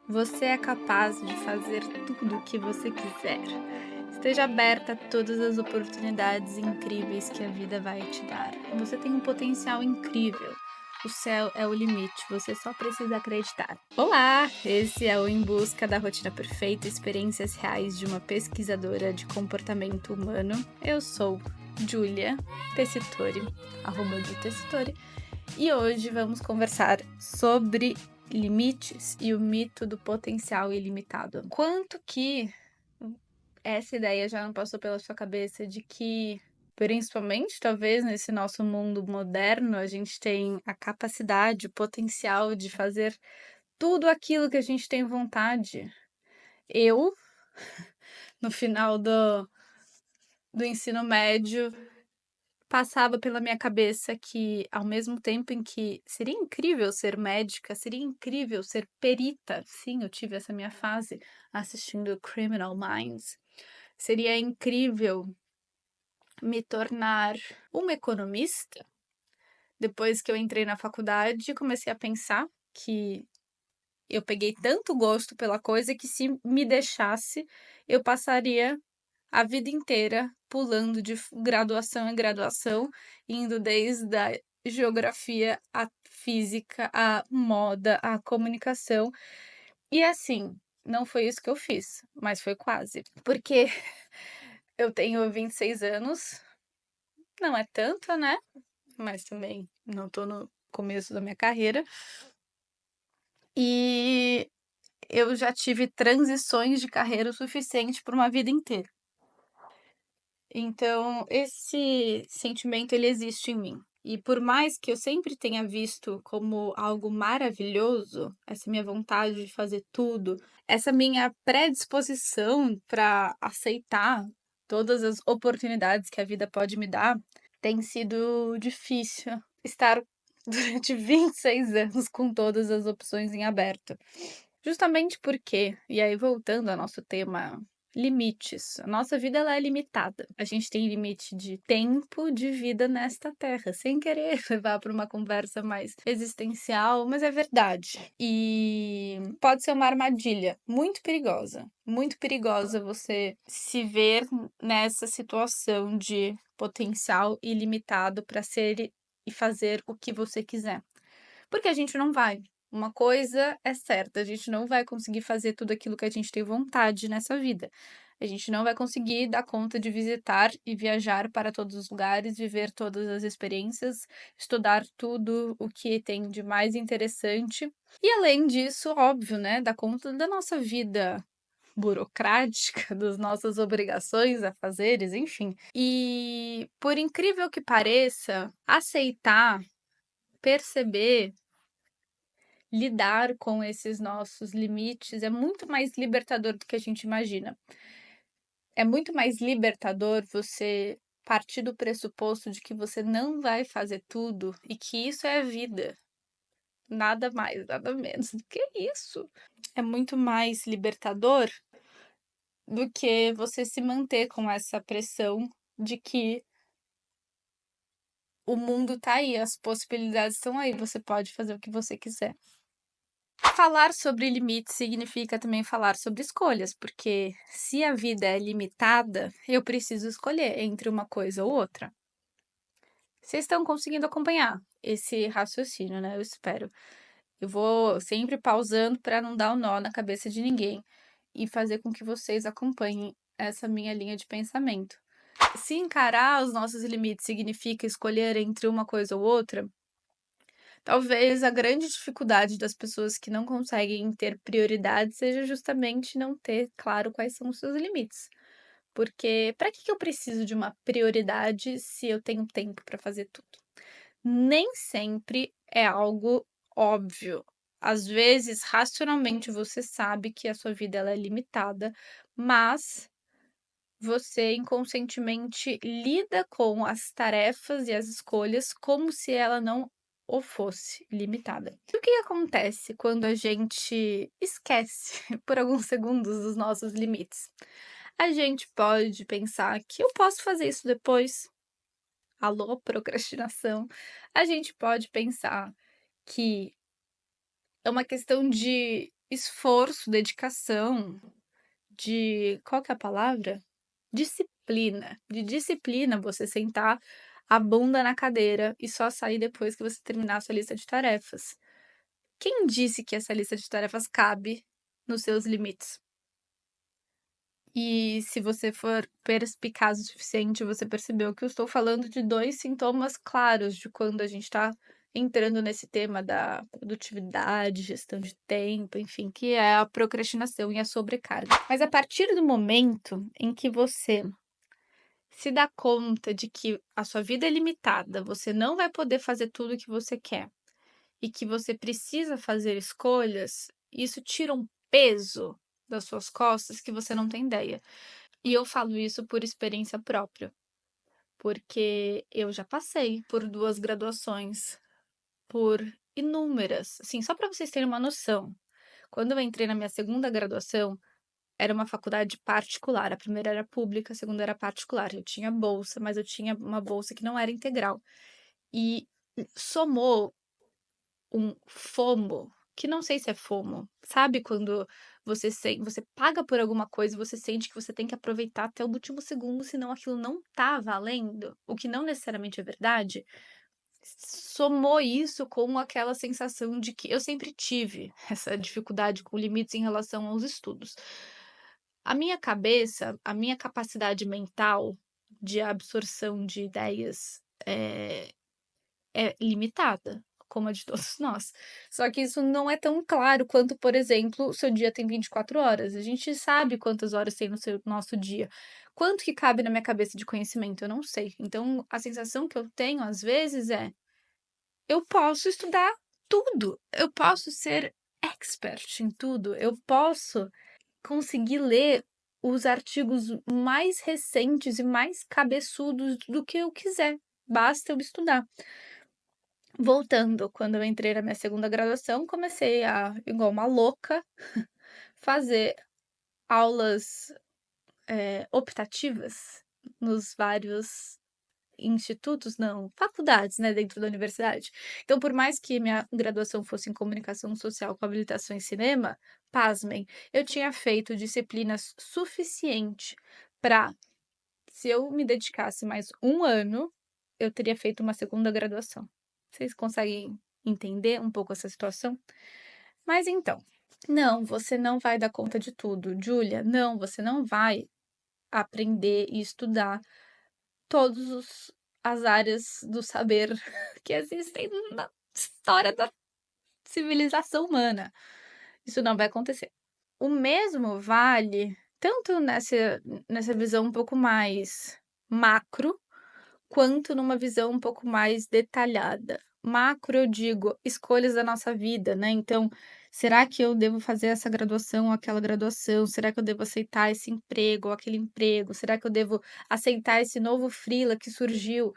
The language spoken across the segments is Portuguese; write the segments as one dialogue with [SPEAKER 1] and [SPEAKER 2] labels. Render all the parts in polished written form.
[SPEAKER 1] Você é capaz de fazer tudo o que você quiser. Esteja aberta a todas as oportunidades incríveis que a vida vai te dar. Você tem um potencial incrível. O céu é o limite, você só precisa acreditar. Olá, esse é o Em Busca da Rotina Perfeita, experiências reais de uma pesquisadora de comportamento humano. Eu sou Julia Tessitori, @Ju e hoje vamos conversar sobre limites e o mito do potencial ilimitado. Quanto que essa ideia já não passou pela sua cabeça de que, principalmente talvez nesse nosso mundo moderno, a gente tem a capacidade, o potencial de fazer tudo aquilo que a gente tem vontade? Eu, no final do ensino médio, passava pela minha cabeça que, ao mesmo tempo em que seria incrível ser médica, seria incrível ser perita, sim, eu tive essa minha fase assistindo Criminal Minds, seria incrível me tornar uma economista. Depois que eu entrei na faculdade, comecei a pensar que eu peguei tanto gosto pela coisa que, se me deixasse, eu passaria a vida inteira pulando de graduação em graduação, indo desde a geografia, a física, a moda, a comunicação. E assim, não foi isso que eu fiz, mas foi quase. Porque eu tenho 26 anos, não é tanto, né? Mas também não tô no começo da minha carreira. E eu já tive transições de carreira o suficiente para uma vida inteira. Então, esse sentimento ele existe em mim. E por mais que eu sempre tenha visto como algo maravilhoso, essa minha vontade de fazer tudo, essa minha predisposição para aceitar todas as oportunidades que a vida pode me dar, tem sido difícil estar durante 26 anos com todas as opções em aberto. Justamente porque, e aí voltando ao nosso tema, limites. A nossa vida ela é limitada. A gente tem limite de tempo de vida nesta terra, sem querer levar para uma conversa mais existencial, mas é verdade. E pode ser uma armadilha muito perigosa. Muito perigosa você se ver nessa situação de potencial ilimitado para ser e fazer o que você quiser. Porque a gente não vai. Uma coisa é certa, a gente não vai conseguir fazer tudo aquilo que a gente tem vontade nessa vida. A gente não vai conseguir dar conta de visitar e viajar para todos os lugares, viver todas as experiências, estudar tudo o que tem de mais interessante. E além disso, óbvio, né, dar conta da nossa vida burocrática, das nossas obrigações, afazeres, enfim. E por incrível que pareça, aceitar, perceber, lidar com esses nossos limites é muito mais libertador do que a gente imagina. É muito mais libertador você partir do pressuposto de que você não vai fazer tudo e que isso é a vida. Nada mais, nada menos do que isso. É muito mais libertador do que você se manter com essa pressão de que o mundo tá aí, as possibilidades estão aí, você pode fazer o que você quiser. Falar sobre limites significa também falar sobre escolhas, porque se a vida é limitada, eu preciso escolher entre uma coisa ou outra. Vocês estão conseguindo acompanhar esse raciocínio, né? Eu espero. Eu vou sempre pausando para não dar um nó na cabeça de ninguém e fazer com que vocês acompanhem essa minha linha de pensamento. Se encarar os nossos limites significa escolher entre uma coisa ou outra, talvez a grande dificuldade das pessoas que não conseguem ter prioridade seja justamente não ter claro quais são os seus limites. Porque para que eu preciso de uma prioridade se eu tenho tempo para fazer tudo? Nem sempre é algo óbvio. Às vezes, racionalmente, você sabe que a sua vida ela é limitada, mas você inconscientemente lida com as tarefas e as escolhas como se ela não ou fosse limitada. E o que acontece quando a gente esquece por alguns segundos os nossos limites? A gente pode pensar que eu posso fazer isso depois. Alô, procrastinação. A gente pode pensar que é uma questão de esforço, dedicação, de qual que é a palavra? Disciplina. De disciplina você sentar a bunda na cadeira e só sair depois que você terminar a sua lista de tarefas. Quem disse que essa lista de tarefas cabe nos seus limites? E se você for perspicaz o suficiente, você percebeu que eu estou falando de 2 sintomas claros de quando a gente está entrando nesse tema da produtividade, gestão de tempo, enfim, que é a procrastinação e a sobrecarga. Mas a partir do momento em que você se dá conta de que a sua vida é limitada, você não vai poder fazer tudo o que você quer e que você precisa fazer escolhas, isso tira um peso das suas costas que você não tem ideia. E eu falo isso por experiência própria, porque eu já passei por 2 graduações, por inúmeras, assim, só para vocês terem uma noção, quando eu entrei na minha segunda graduação, era uma faculdade particular, a primeira era pública, a segunda era particular. Eu tinha bolsa, mas eu tinha uma bolsa que não era integral. E somou um FOMO, que não sei se é FOMO. Sabe quando você paga por alguma coisa e você sente que você tem que aproveitar até o último segundo, senão aquilo não tá valendo, o que não necessariamente é verdade? Somou isso com aquela sensação de que eu sempre tive essa dificuldade com limites em relação aos estudos. A minha cabeça, a minha capacidade mental de absorção de ideias é limitada, como a de todos nós. Só que isso não é tão claro quanto, por exemplo, o seu dia tem 24 horas. A gente sabe quantas horas tem no nosso dia. Quanto que cabe na minha cabeça de conhecimento? Eu não sei. Então, a sensação que eu tenho, às vezes, é: eu posso estudar tudo, eu posso ser expert em tudo, eu posso conseguir ler os artigos mais recentes e mais cabeçudos do que eu quiser, basta eu estudar. Voltando, quando eu entrei na minha segunda graduação, comecei a, igual uma louca, fazer aulas, optativas nos vários institutos, não, faculdades, né, dentro da universidade. Então, por mais que minha graduação fosse em comunicação social com habilitação em cinema, pasmem, eu tinha feito disciplinas suficiente para, se eu me dedicasse mais um ano, eu teria feito uma segunda graduação. Vocês conseguem entender um pouco essa situação? Mas então, não, você não vai dar conta de tudo, Júlia. Não, você não vai aprender e estudar todos as áreas do saber que existem na história da civilização humana. Isso não vai acontecer. O mesmo vale tanto nessa visão um pouco mais macro, quanto numa visão um pouco mais detalhada. Macro, eu digo, escolhas da nossa vida, né? Então, será que eu devo fazer essa graduação ou aquela graduação? Será que eu devo aceitar esse emprego ou aquele emprego? Será que eu devo aceitar esse novo freela que surgiu?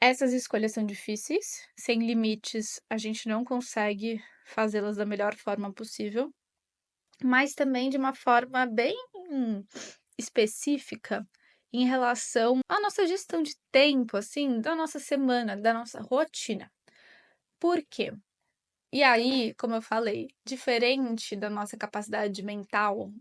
[SPEAKER 1] Essas escolhas são difíceis, sem limites, a gente não consegue fazê-las da melhor forma possível, mas também de uma forma bem específica em relação à nossa gestão de tempo, assim, da nossa semana, da nossa rotina. Por quê? E aí, como eu falei, diferente da nossa capacidade mental,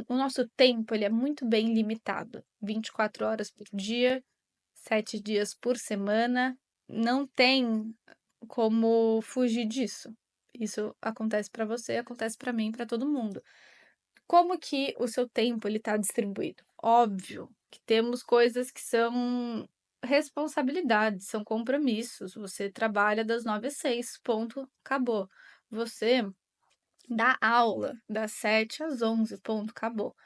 [SPEAKER 1] o nosso tempo ele é muito bem limitado. 24 horas por dia, 7 dias por semana, não tem como fugir disso. Isso acontece para você, acontece para mim, para todo mundo. Como que o seu tempo ele está distribuído? Óbvio que temos coisas que são responsabilidades, são compromissos. Você trabalha das 9 às 6, ponto, acabou. Você dá aula das 7 às 11, ponto, acabou.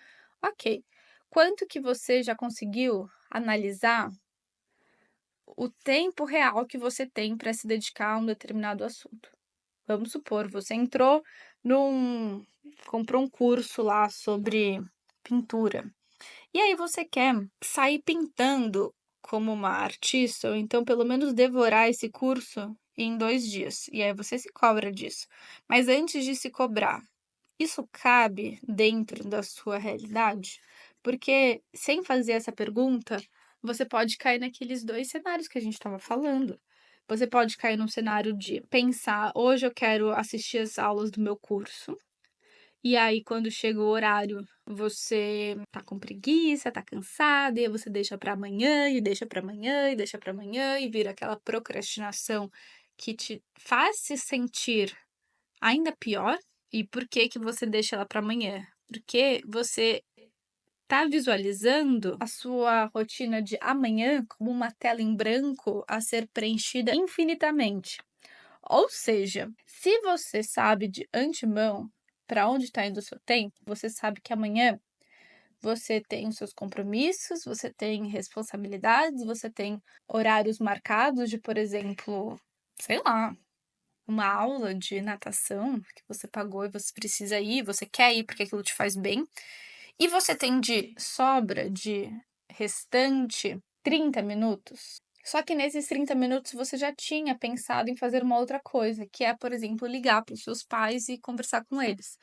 [SPEAKER 1] Ok. Quanto que você já conseguiu analisar o tempo real que você tem para se dedicar a um determinado assunto? Vamos supor, você entrou num comprou um curso lá sobre pintura. E aí você quer sair pintando como uma artista, ou então pelo menos devorar esse curso em 2 dias. E aí você se cobra disso. Mas antes de se cobrar, isso cabe dentro da sua realidade? Porque sem fazer essa pergunta, você pode cair naqueles 2 cenários que a gente estava falando. Você pode cair num cenário de pensar: "Hoje eu quero assistir as aulas do meu curso", E aí, quando chega o horário, você tá com preguiça, tá cansada, e aí você deixa pra amanhã, e deixa pra amanhã, e deixa pra amanhã, e vira aquela procrastinação que te faz se sentir ainda pior. E por que que você deixa ela pra amanhã? Porque você tá visualizando a sua rotina de amanhã como uma tela em branco a ser preenchida infinitamente. Ou seja, se você sabe de antemão para onde está indo o seu tempo, você sabe que amanhã você tem os seus compromissos, você tem responsabilidades, você tem horários marcados de, por exemplo, sei lá, uma aula de natação que você pagou e você precisa ir, você quer ir porque aquilo te faz bem, e você tem de sobra de restante 30 minutos. Só que nesses 30 minutos você já tinha pensado em fazer uma outra coisa, que é, por exemplo, ligar para os seus pais e conversar com eles.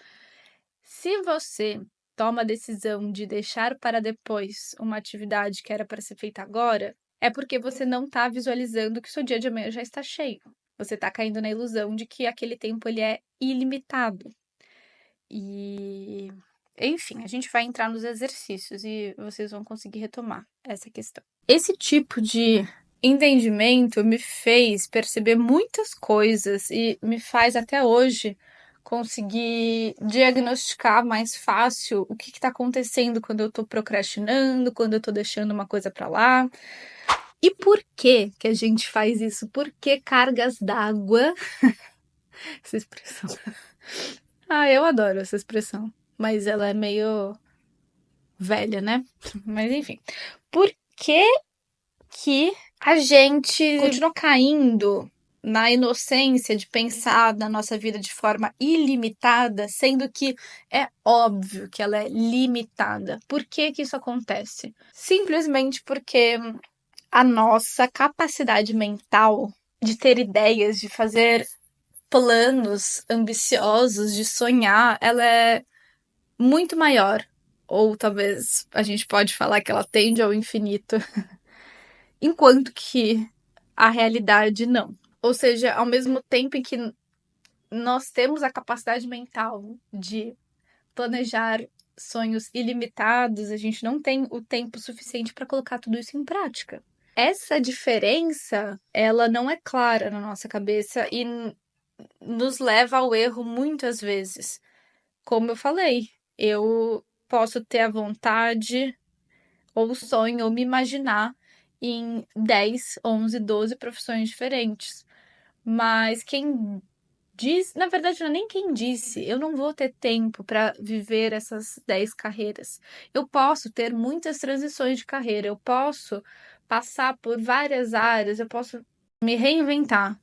[SPEAKER 1] Se você toma a decisão de deixar para depois uma atividade que era para ser feita agora, é porque você não está visualizando que o seu dia de amanhã já está cheio. Você está caindo na ilusão de que aquele tempo ele é ilimitado. E, enfim, a gente vai entrar nos exercícios e vocês vão conseguir retomar essa questão. Esse tipo de entendimento me fez perceber muitas coisas e me faz até hoje conseguir diagnosticar mais fácil o que está acontecendo quando eu estou procrastinando, quando eu estou deixando uma coisa para lá. E por que que a gente faz isso? Por que cargas d'água? Essa expressão. Ah, eu adoro essa expressão, mas ela é meio velha, né? Mas enfim. Por que que a gente continua caindo na inocência de pensar na nossa vida de forma ilimitada, sendo que é óbvio que ela é limitada? Por que que isso acontece? Simplesmente porque a nossa capacidade mental de ter ideias, de fazer planos ambiciosos, de sonhar, ela é muito maior. Ou talvez a gente pode falar que ela tende ao infinito, enquanto que a realidade não. Ou seja, ao mesmo tempo em que nós temos a capacidade mental de planejar sonhos ilimitados, a gente não tem o tempo suficiente para colocar tudo isso em prática. Essa diferença, ela não é clara na nossa cabeça e nos leva ao erro muitas vezes. Como eu falei, eu posso ter a vontade ou o sonho ou me imaginar em 10, 11, 12 profissões diferentes. Mas quem diz, na verdade, não é nem quem disse, eu não vou ter tempo para viver essas 10 carreiras. Eu posso ter muitas transições de carreira, eu posso passar por várias áreas, eu posso me reinventar,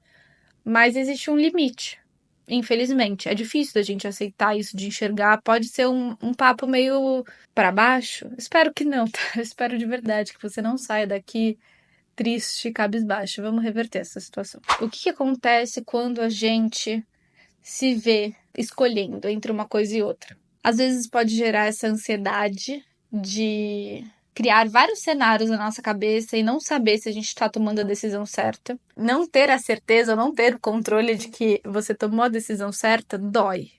[SPEAKER 1] mas existe um limite. Infelizmente, é difícil da gente aceitar isso, de enxergar. Pode ser um papo meio para baixo. Espero que não, tá? Eu espero de verdade que você não saia daqui triste e cabisbaixo. Vamos reverter essa situação. O que acontece quando a gente se vê escolhendo entre uma coisa e outra? Às vezes pode gerar essa ansiedade de criar vários cenários na nossa cabeça e não saber se a gente está tomando a decisão certa. Não ter a certeza, não ter o controle de que você tomou a decisão certa, dói.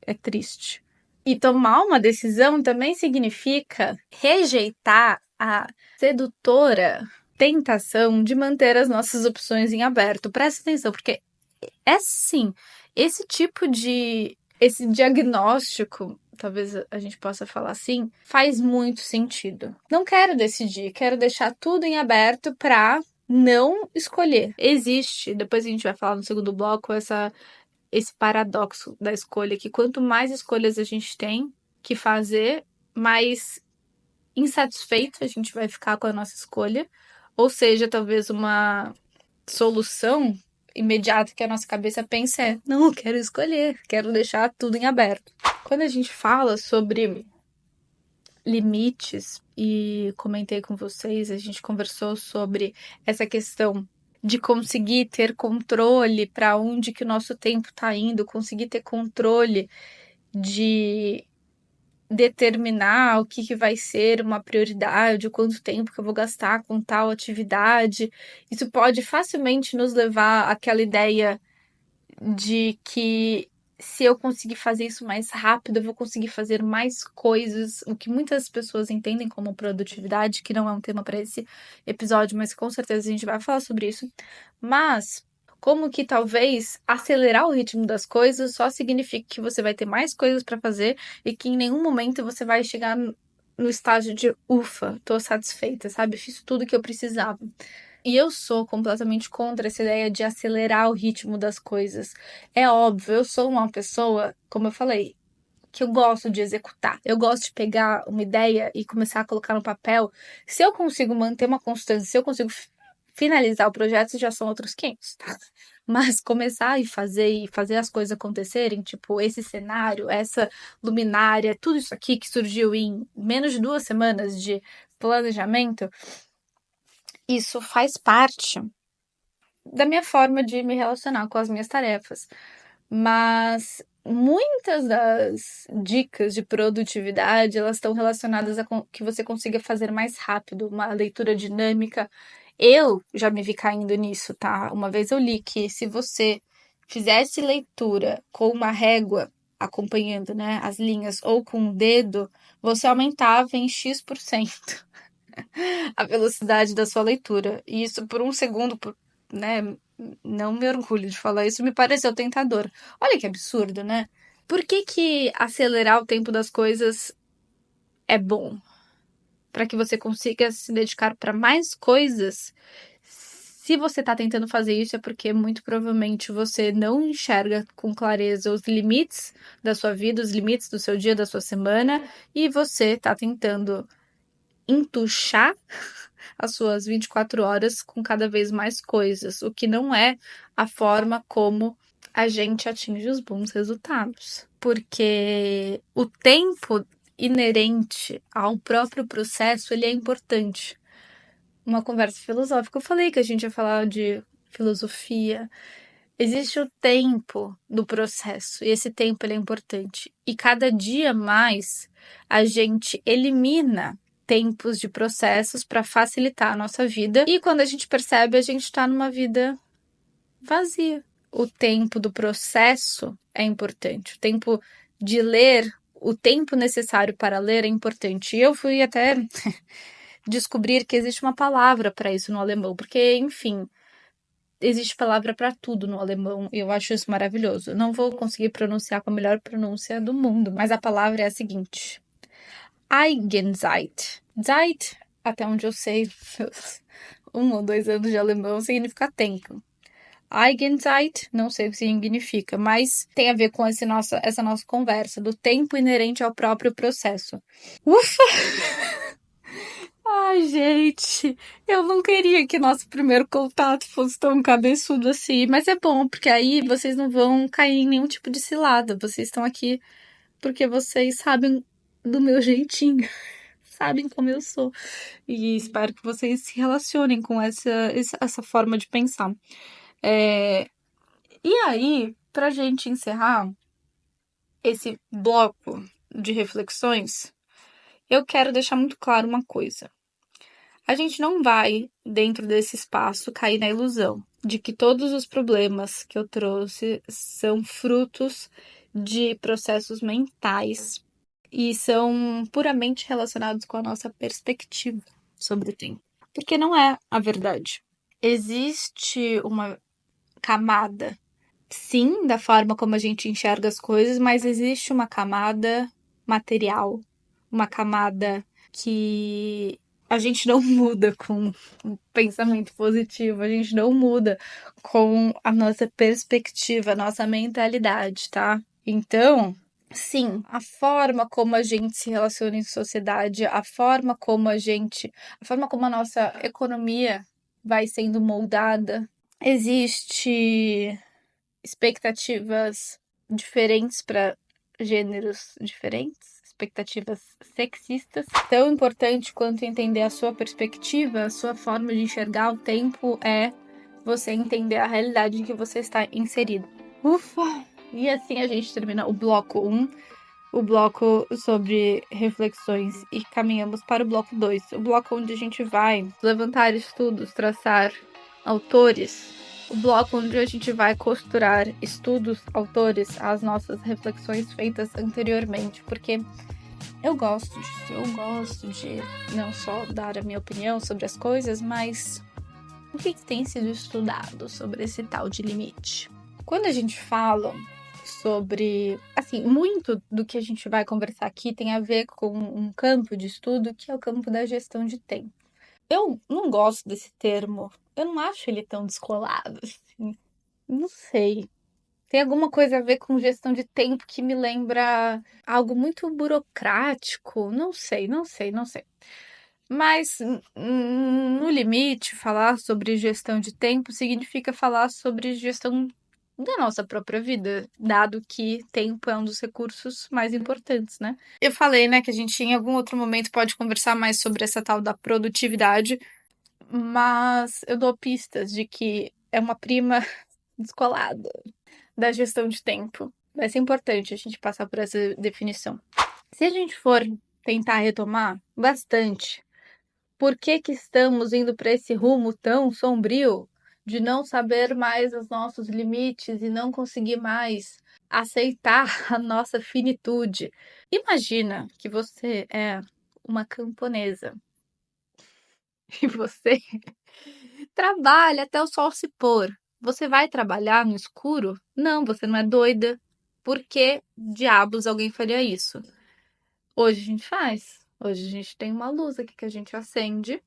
[SPEAKER 1] É triste. E tomar uma decisão também significa rejeitar a sedutora tentação de manter as nossas opções em aberto. Presta atenção, porque é sim, esse diagnóstico, talvez a gente possa falar assim, faz muito sentido. Não quero decidir, quero deixar tudo em aberto para não escolher. Existe, depois a gente vai falar no segundo bloco, esse paradoxo da escolha, que quanto mais escolhas a gente tem que fazer, mais insatisfeito a gente vai ficar com a nossa escolha. Ou seja, talvez uma solução imediata que a nossa cabeça pensa é: não, eu quero escolher, quero deixar tudo em aberto. Quando a gente fala sobre limites, e comentei com vocês, a gente conversou sobre essa questão de conseguir ter controle para onde que o nosso tempo está indo, conseguir ter controle de determinar o que vai ser uma prioridade, o quanto tempo que eu vou gastar com tal atividade. Isso pode facilmente nos levar àquela ideia de que se eu conseguir fazer isso mais rápido, eu vou conseguir fazer mais coisas, o que muitas pessoas entendem como produtividade, que não é um tema para esse episódio, mas com certeza a gente vai falar sobre isso. Mas como que talvez acelerar o ritmo das coisas só significa que você vai ter mais coisas para fazer e que em nenhum momento você vai chegar no estágio de ufa, tô satisfeita, sabe? Fiz tudo que eu precisava. E eu sou completamente contra essa ideia de acelerar o ritmo das coisas. É óbvio, eu sou uma pessoa, como eu falei, que eu gosto de executar. Eu gosto de pegar uma ideia e começar a colocar no papel. Se eu consigo manter uma constância, se eu consigo finalizar o projeto, já são outros 500, tá? Mas começar e fazer as coisas acontecerem, tipo esse cenário, essa luminária, tudo isso aqui que surgiu em menos de 2 semanas de planejamento, isso faz parte da minha forma de me relacionar com as minhas tarefas. Mas muitas das dicas de produtividade, elas estão relacionadas a que você consiga fazer mais rápido, uma leitura dinâmica. Eu já me vi caindo nisso, tá? Uma vez eu li que se você fizesse leitura com uma régua acompanhando, né, as linhas ou com um dedo, você aumentava em X% a velocidade da sua leitura. E isso por um segundo, né? Não me orgulho de falar isso, me pareceu tentador. Olha que absurdo, né? Por que acelerar o tempo das coisas é bom? Para que você consiga se dedicar para mais coisas. Se você está tentando fazer isso, é porque muito provavelmente você não enxerga com clareza os limites da sua vida, os limites do seu dia, da sua semana, e você está tentando entuchar as suas 24 horas com cada vez mais coisas, o que não é a forma como a gente atinge os bons resultados. Porque o tempo inerente ao próprio processo, ele é importante. Uma conversa filosófica, eu falei que a gente ia falar de filosofia. Existe o tempo do processo, e esse tempo ele é importante. E cada dia mais a gente elimina tempos de processos para facilitar a nossa vida. E quando a gente percebe, a gente está numa vida vazia. O tempo do processo é importante. O tempo de ler, o tempo necessário para ler é importante. E eu fui até descobrir que existe uma palavra para isso no alemão, porque, enfim, existe palavra para tudo no alemão e eu acho isso maravilhoso. Não vou conseguir pronunciar com a melhor pronúncia do mundo, mas a palavra é a seguinte: Eigenzeit. Zeit, até onde eu sei, 1 ou 2 anos de alemão significa tempo. Eigenzeit, não sei o que significa, mas tem a ver com essa nossa conversa do tempo inerente ao próprio processo. Ufa! Ai, gente, eu não queria que nosso primeiro contato fosse tão cabeçudo assim, mas é bom, porque aí vocês não vão cair em nenhum tipo de cilada. Vocês estão aqui porque vocês sabem do meu jeitinho, sabem como eu sou. E espero que vocês se relacionem com essa forma de pensar. E aí, pra gente encerrar esse bloco de reflexões, eu quero deixar muito claro uma coisa. A gente não vai, dentro desse espaço, cair na ilusão de que todos os problemas que eu trouxe são frutos de processos mentais e são puramente relacionados com a nossa perspectiva sobre o tempo. Porque não é a verdade. Existe uma camada, sim, da forma como a gente enxerga as coisas, mas existe uma camada material, uma camada que a gente não muda com um pensamento positivo, a gente não muda com a nossa perspectiva, a nossa mentalidade, tá? Então, sim, a forma como a gente se relaciona em sociedade, a forma como a nossa economia vai sendo moldada, existe expectativas diferentes para gêneros diferentes, expectativas sexistas. Tão importante quanto entender a sua perspectiva, a sua forma de enxergar o tempo é você entender a realidade em que você está inserido. Ufa! E assim a gente termina o bloco 1, o bloco sobre reflexões, e caminhamos para o bloco 2, o bloco onde a gente vai levantar estudos, traçar autores o bloco onde a gente vai costurar estudos, autores, às nossas reflexões feitas anteriormente, porque eu gosto disso, eu gosto de não só dar a minha opinião sobre as coisas, mas o que tem sido estudado sobre esse tal de limite. Quando a gente fala sobre, assim, muito do que a gente vai conversar aqui tem a ver com um campo de estudo que é o campo da gestão de tempo. Eu não gosto desse termo, eu não acho ele tão descolado, assim. Não sei. Tem alguma coisa a ver com gestão de tempo que me lembra algo muito burocrático. Não sei, não sei, não sei. Mas, no limite, falar sobre gestão de tempo significa falar sobre gestão da nossa própria vida, dado que tempo é um dos recursos mais importantes, né? Eu falei, né, que a gente em algum outro momento pode conversar mais sobre essa tal da produtividade, mas eu dou pistas de que é uma prima descolada da gestão de tempo. Vai ser importante a gente passar por essa definição. Se a gente for tentar retomar bastante, por que que estamos indo para esse rumo tão sombrio de não saber mais os nossos limites e não conseguir mais aceitar a nossa finitude? Imagina que você é uma camponesa e você trabalha até o sol se pôr. Você vai trabalhar no escuro? Não, você não é doida. Por que diabos alguém faria isso? Hoje a gente faz. Hoje a gente tem uma luz aqui que a gente acende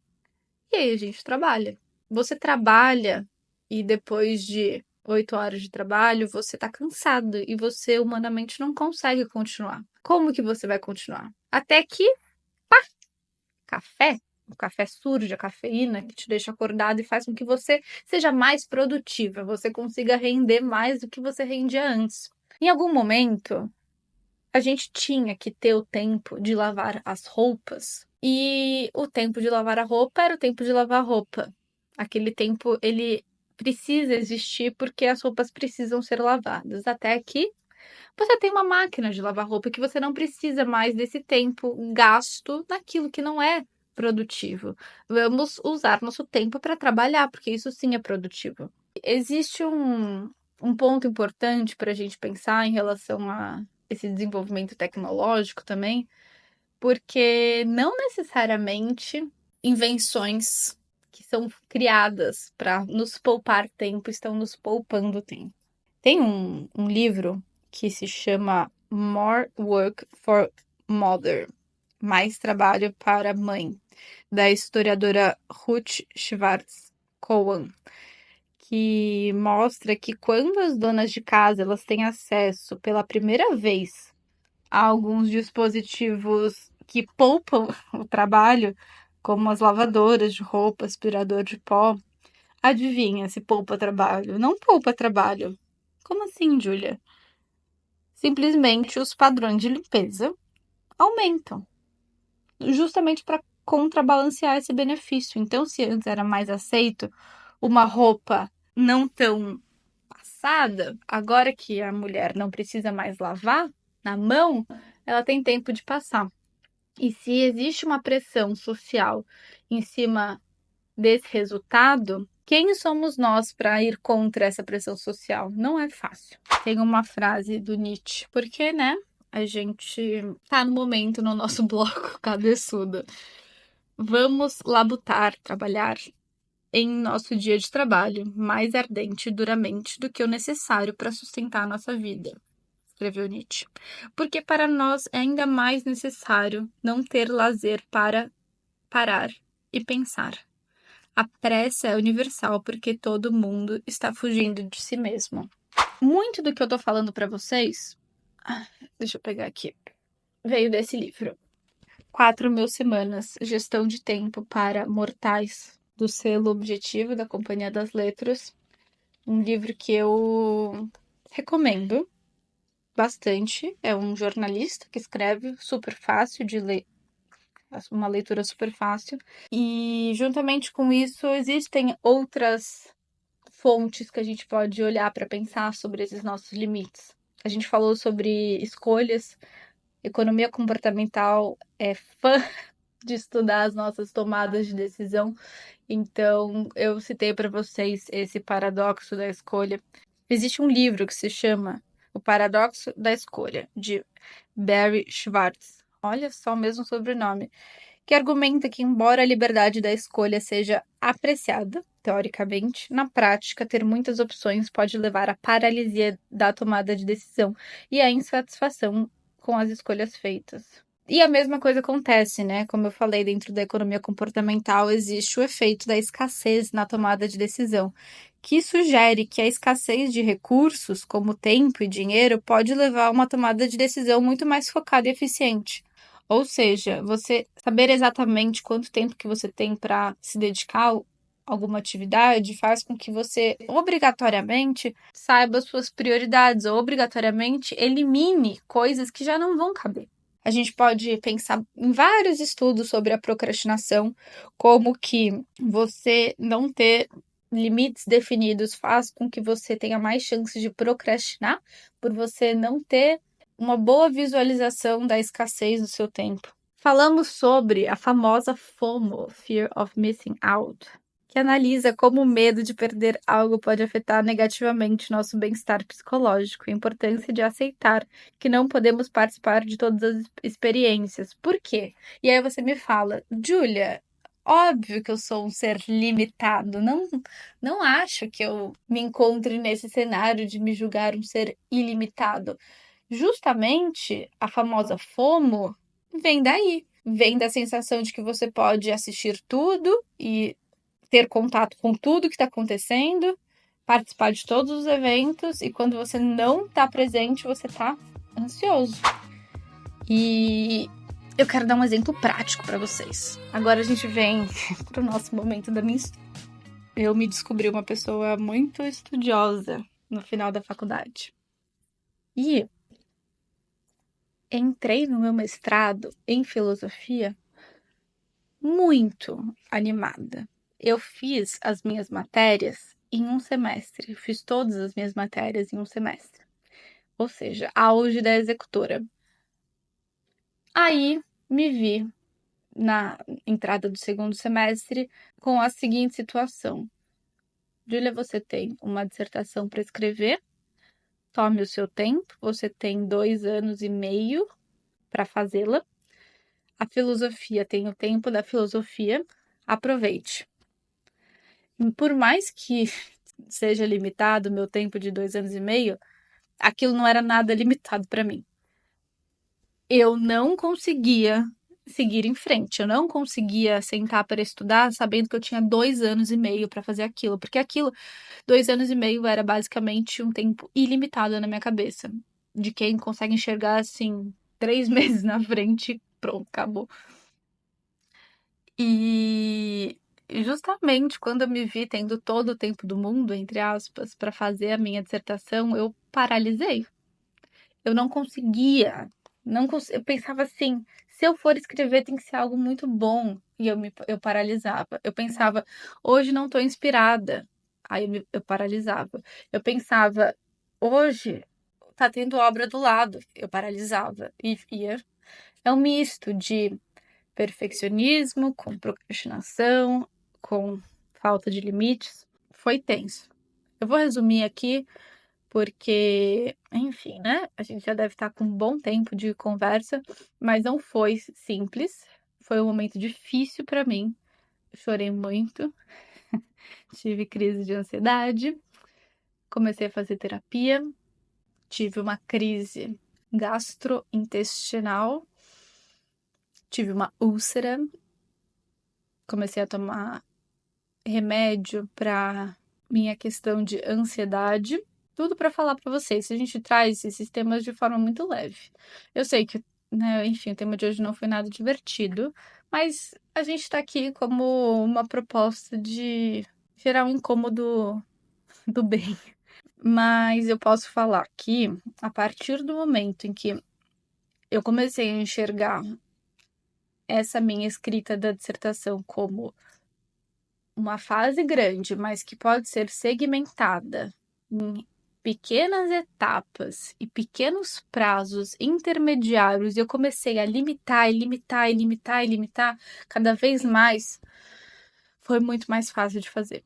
[SPEAKER 1] e aí a gente trabalha. Você trabalha e depois de 8 horas de trabalho, você tá cansado e você humanamente não consegue continuar. Como que você vai continuar? Até que café, o café surge, a cafeína que te deixa acordado e faz com que você seja mais produtiva, você consiga render mais do que você rendia antes. Em algum momento, a gente tinha que ter o tempo de lavar as roupas e o tempo de lavar a roupa era o tempo de lavar a roupa. Aquele tempo, ele precisa existir porque as roupas precisam ser lavadas. Até que você tem uma máquina de lavar roupa que você não precisa mais desse tempo gasto naquilo que não é produtivo. Vamos usar nosso tempo para trabalhar, porque isso sim é produtivo. Existe um ponto importante para a gente pensar em relação a esse desenvolvimento tecnológico também, porque não necessariamente invenções que são criadas para nos poupar tempo estão nos poupando tempo. Tem um livro que se chama More Work for Mother, Mais Trabalho para Mãe, da historiadora Ruth Schwartz Cohen, que mostra que quando as donas de casa elas têm acesso pela primeira vez a alguns dispositivos que poupam o trabalho, como as lavadoras de roupa, aspirador de pó, adivinha se poupa trabalho? Não poupa trabalho. Como assim, Júlia? Simplesmente os padrões de limpeza aumentam, justamente para contrabalancear esse benefício. Então, se antes era mais aceito uma roupa não tão passada, agora que a mulher não precisa mais lavar na mão, ela tem tempo de passar. E se existe uma pressão social em cima desse resultado, quem somos nós para ir contra essa pressão social? Não é fácil. Tem uma frase do Nietzsche, porque, né? A gente tá no momento no nosso bloco cabeçudo. Vamos labutar, trabalhar em nosso dia de trabalho mais ardente e duramente do que o necessário para sustentar a nossa vida, escreveu Nietzsche. Porque para nós é ainda mais necessário não ter lazer para parar e pensar. A pressa é universal porque todo mundo está fugindo de si mesmo. Muito do que eu tô falando para vocês, deixa eu pegar aqui, veio desse livro. 4.000 semanas, gestão de tempo para mortais, do selo Objetivo da Companhia das Letras. Um livro que eu recomendo bastante. É um jornalista que escreve, super fácil de ler, uma leitura super fácil. E juntamente com isso existem outras fontes que a gente pode olhar para pensar sobre esses nossos limites. A gente falou sobre escolhas, economia comportamental é de estudar as nossas tomadas de decisão. Então, eu citei para vocês esse paradoxo da escolha. Existe um livro que se chama O Paradoxo da Escolha, de Barry Schwartz. Olha só o mesmo sobrenome. Que argumenta que, embora a liberdade da escolha seja apreciada, teoricamente, na prática, ter muitas opções pode levar à paralisia da tomada de decisão e à insatisfação com as escolhas feitas. E a mesma coisa acontece, né? Como eu falei, dentro da economia comportamental existe o efeito da escassez na tomada de decisão, que sugere que a escassez de recursos, como tempo e dinheiro, pode levar a uma tomada de decisão muito mais focada e eficiente. Ou seja, você saber exatamente quanto tempo que você tem para se dedicar a alguma atividade faz com que você obrigatoriamente saiba suas prioridades ou obrigatoriamente elimine coisas que já não vão caber. A gente pode pensar em vários estudos sobre a procrastinação, como que você não ter limites definidos faz com que você tenha mais chances de procrastinar, por você não ter uma boa visualização da escassez do seu tempo. Falamos sobre a famosa FOMO, Fear of Missing Out, que analisa como o medo de perder algo pode afetar negativamente nosso bem-estar psicológico e a importância de aceitar que não podemos participar de todas as experiências. Por quê? E aí você me fala, Júlia, óbvio que eu sou um ser limitado, não acho que eu me encontre nesse cenário de me julgar um ser ilimitado. Justamente a famosa FOMO vem daí. Vem da sensação de que você pode assistir tudo e ter contato com tudo que está acontecendo, participar de todos os eventos, e quando você não está presente, você está ansioso. E eu quero dar um exemplo prático para vocês. Agora a gente vem para o nosso momento da minha história. Eu me descobri uma pessoa muito estudiosa no final da faculdade. E entrei no meu mestrado em filosofia muito animada. Eu fiz as minhas matérias em um semestre, fiz todas as minhas matérias em um semestre. Ou seja, auge da executora. Aí me vi na entrada do segundo semestre com a seguinte situação: Júlia, você tem uma dissertação para escrever, tome o seu tempo, você tem 2 anos e meio para fazê-la. A filosofia tem o tempo da filosofia, aproveite. Por mais que seja limitado o meu tempo de 2 anos e meio, aquilo não era nada limitado para mim. Eu não conseguia seguir em frente, eu não conseguia sentar para estudar sabendo que eu tinha 2 anos e meio para fazer aquilo, porque aquilo, 2 anos e meio era basicamente um tempo ilimitado na minha cabeça, de quem consegue enxergar assim 3 meses na frente, pronto, acabou. E justamente quando eu me vi tendo todo o tempo do mundo, entre aspas, para fazer a minha dissertação, eu paralisei. Eu não conseguia. Eu pensava assim, se eu for escrever tem que ser algo muito bom. E eu paralisava. Eu pensava, hoje não estou inspirada. Aí eu paralisava. Eu pensava, hoje tá tendo obra do lado. Eu paralisava. E é um misto de perfeccionismo, com procrastinação, com falta de limites. Foi tenso. Eu vou resumir aqui porque, enfim, né? A gente já deve estar com um bom tempo de conversa, mas não foi simples. Foi um momento difícil para mim. Chorei muito, tive crise de ansiedade, comecei a fazer terapia, tive uma crise gastrointestinal, tive uma úlcera, comecei a tomar remédio para minha questão de ansiedade, tudo para falar para vocês. A gente traz esses temas de forma muito leve. Eu sei que, né, enfim, o tema de hoje não foi nada divertido, mas a gente está aqui como uma proposta de gerar um incômodo do bem. Mas eu posso falar que, a partir do momento em que eu comecei a enxergar essa minha escrita da dissertação como uma fase grande, mas que pode ser segmentada em pequenas etapas e pequenos prazos intermediários, e eu comecei a limitar cada vez mais, foi muito mais fácil de fazer.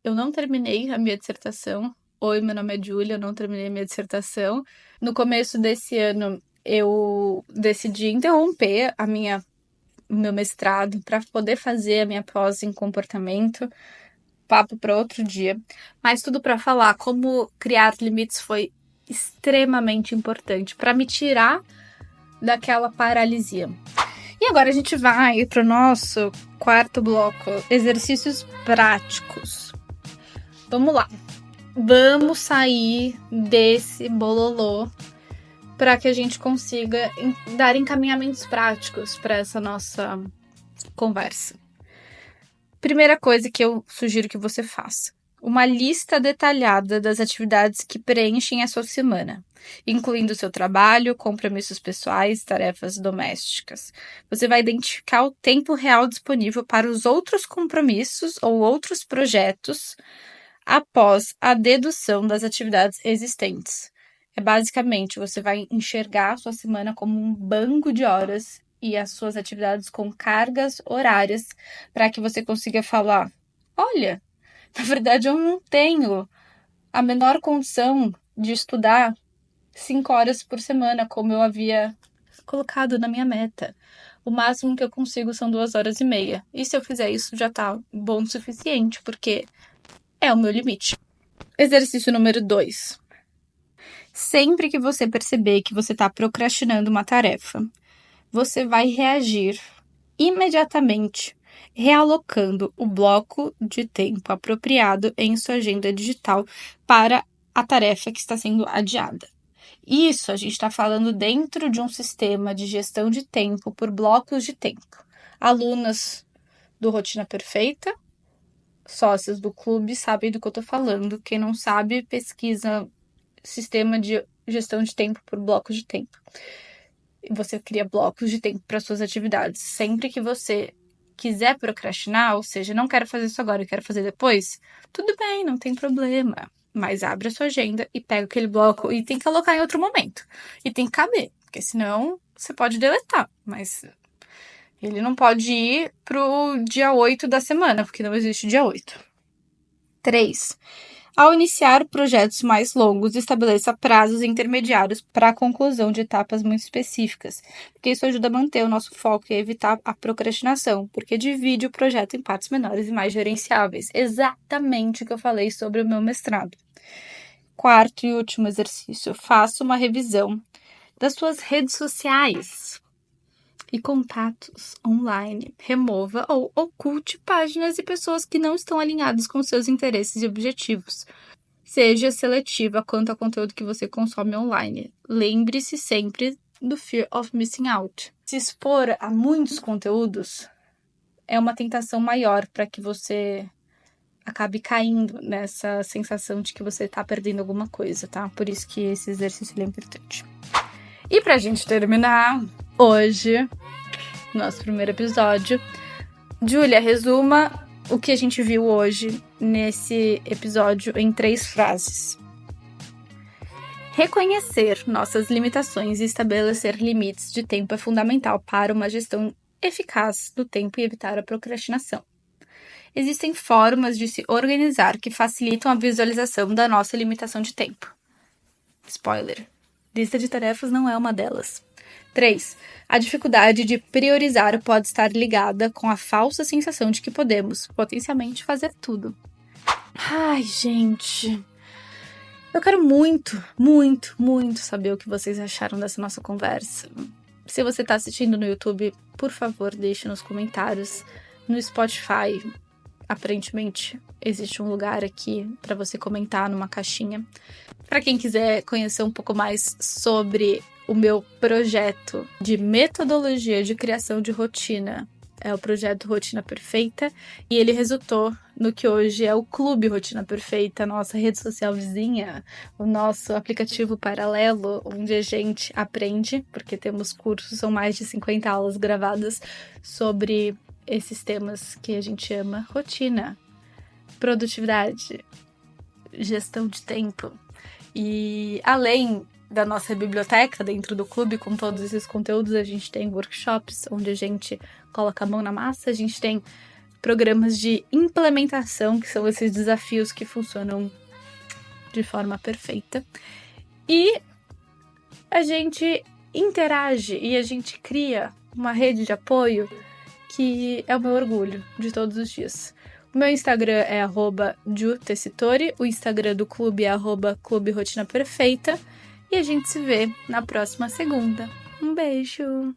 [SPEAKER 1] Eu não terminei a minha dissertação. Oi, meu nome é Júlia, eu não terminei a minha dissertação. No começo desse ano, eu decidi interromper o meu mestrado para poder fazer a minha pós em comportamento. Papo para outro dia. Mas tudo para falar como criar limites foi extremamente importante para me tirar daquela paralisia. E agora a gente vai para o nosso quarto bloco, exercícios práticos. Vamos lá. Vamos sair desse bololô para que a gente consiga dar encaminhamentos práticos para essa nossa conversa. Primeira coisa que eu sugiro que você faça: uma lista detalhada das atividades que preenchem a sua semana, incluindo seu trabalho, compromissos pessoais, tarefas domésticas. Você vai identificar o tempo real disponível para os outros compromissos ou outros projetos após a dedução das atividades existentes. Basicamente, você vai enxergar a sua semana como um banco de horas e as suas atividades com cargas horárias para que você consiga falar: olha, na verdade eu não tenho a menor condição de estudar 5 horas por semana, como eu havia colocado na minha meta. O máximo que eu consigo são 2h30. E se eu fizer isso, já tá bom o suficiente, porque é o meu limite. Exercício número 2. Sempre que você perceber que você está procrastinando uma tarefa, você vai reagir imediatamente, realocando o bloco de tempo apropriado em sua agenda digital para a tarefa que está sendo adiada. Isso a gente está falando dentro de um sistema de gestão de tempo por blocos de tempo. Alunas do Rotina Perfeita, sócios do clube, sabem do que eu estou falando. Quem não sabe, pesquisa sistema de gestão de tempo por blocos de tempo. Você cria blocos de tempo para suas atividades. Sempre que você quiser procrastinar, ou seja, não quero fazer isso agora, eu quero fazer depois, tudo bem, não tem problema. Mas abre a sua agenda e pega aquele bloco e tem que colocar em outro momento. E tem que caber, porque senão você pode deletar, mas ele não pode ir pro dia 8 da semana, porque não existe dia 8. 3. Ao iniciar projetos mais longos, estabeleça prazos intermediários para a conclusão de etapas muito específicas, porque isso ajuda a manter o nosso foco e evitar a procrastinação, porque divide o projeto em partes menores e mais gerenciáveis. Exatamente o que eu falei sobre o meu mestrado. 4º e último exercício: faça uma revisão das suas redes sociais e contatos online. Remova ou oculte páginas e pessoas que não estão alinhadas com seus interesses e objetivos. Seja seletiva quanto ao conteúdo que você consome online. Lembre-se sempre do fear of missing out. Se expor a muitos conteúdos é uma tentação maior para que você acabe caindo nessa sensação de que você está perdendo alguma coisa, tá? Por isso que esse exercício é importante. E pra gente terminar, hoje, nosso primeiro episódio, Júlia, resuma o que a gente viu hoje nesse episódio em 3 frases. Reconhecer nossas limitações e estabelecer limites de tempo é fundamental para uma gestão eficaz do tempo e evitar a procrastinação. Existem formas de se organizar que facilitam a visualização da nossa limitação de tempo. Spoiler: lista de tarefas não é uma delas. 3. A dificuldade de priorizar pode estar ligada com a falsa sensação de que podemos, potencialmente, fazer tudo. Ai, gente, eu quero muito, muito, muito saber o que vocês acharam dessa nossa conversa. Se você está assistindo no YouTube, por favor, deixe nos comentários. No Spotify, aparentemente, existe um lugar aqui para você comentar numa caixinha. Para quem quiser conhecer um pouco mais sobre o meu projeto de metodologia de criação de rotina, é o projeto Rotina Perfeita, e ele resultou no que hoje é o Clube Rotina Perfeita, a nossa rede social vizinha, o nosso aplicativo paralelo, onde a gente aprende, porque temos cursos, são mais de 50 aulas gravadas sobre esses temas que a gente ama: rotina, produtividade, gestão de tempo. E além da nossa biblioteca dentro do clube, com todos esses conteúdos, a gente tem workshops onde a gente coloca a mão na massa, a gente tem programas de implementação, que são esses desafios que funcionam de forma perfeita. E a gente interage e a gente cria uma rede de apoio que é o meu orgulho de todos os dias. O meu Instagram é @jutessitori, o Instagram do clube é @clube rotina perfeita, e a gente se vê na próxima segunda. Um beijo!